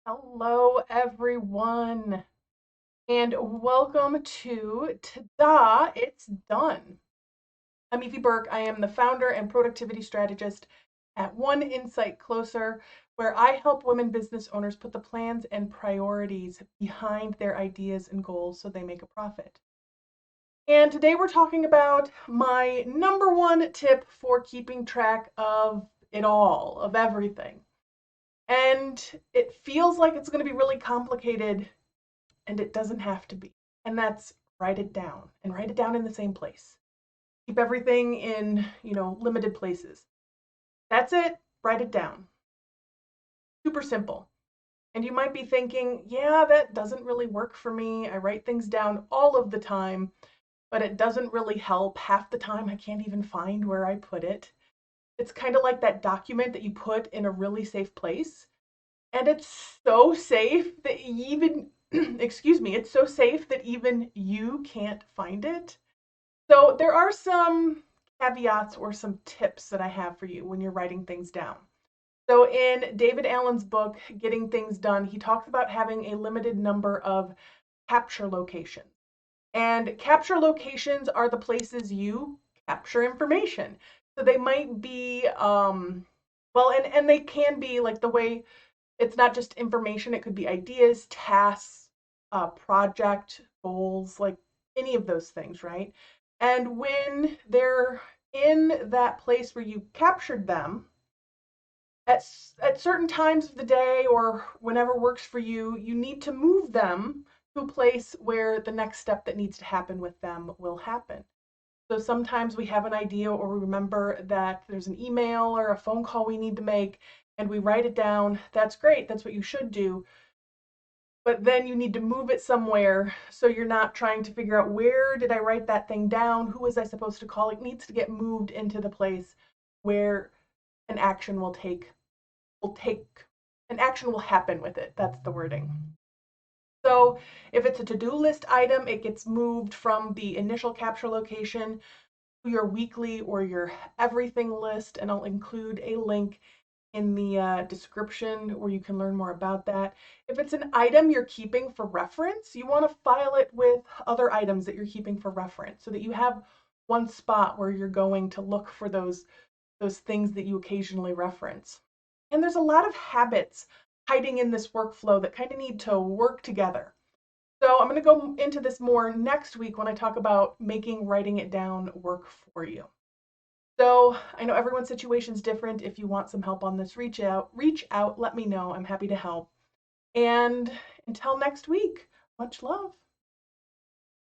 Hello, everyone, and welcome to Ta-da, It's Done. I'm Evie Burke. I am the founder and productivity strategist at One Insight Closer, where I help women business owners put the plans and priorities behind their ideas and goals so they make a profit. And today we're talking about my number one tip for keeping track of it all, of everything. And it feels like it's going to be really complicated, and it doesn't have to be. And that's write it down and write it down in the same place. Keep everything in, limited places. That's it. Write it down. Super simple. And you might be thinking, yeah, that doesn't really work for me. I write things down all of the time, but it doesn't really help. Half the time, I can't even find where I put it. It's kind of like that document that you put in a really safe place. And it's so safe that even, excuse me, it's so safe that even you can't find it. So there are some caveats or some tips that I have for you when you're writing things down. So in David Allen's book, Getting Things Done, he talks about having a limited number of capture locations. And capture locations are the places you capture information. So they might be, and they can be like the way it's not just information, it could be ideas, tasks, project goals, like any of those things, right? And when they're in that place where you captured them, at certain times of the day or whenever works for you, you need to move them to a place where the next step that needs to happen with them will happen. So sometimes we have an idea or we remember that there's an email or a phone call we need to make and we write it down. That's great. That's what you should do. But then you need to move it somewhere so you're not trying to figure out where did I write that thing down? Who was I supposed to call? It needs to get moved into the place where an action will take an action will happen with it. That's the wording. So if it's a to-do list item, it gets moved from the initial capture location your weekly or your everything list, and I'll include a link in the description where you can learn more about that. If it's an item you're keeping for reference, you want to file it with other items that you're keeping for reference so that you have one spot where you're going to look for those things that you occasionally reference. And there's a lot of habits hiding in this workflow that kind of need to work together. So I'm going to go into this more next week when I talk about making writing it down work for you. So I know everyone's situation is different. If you want some help on this, reach out, let me know. I'm happy to help. And until next week, much love.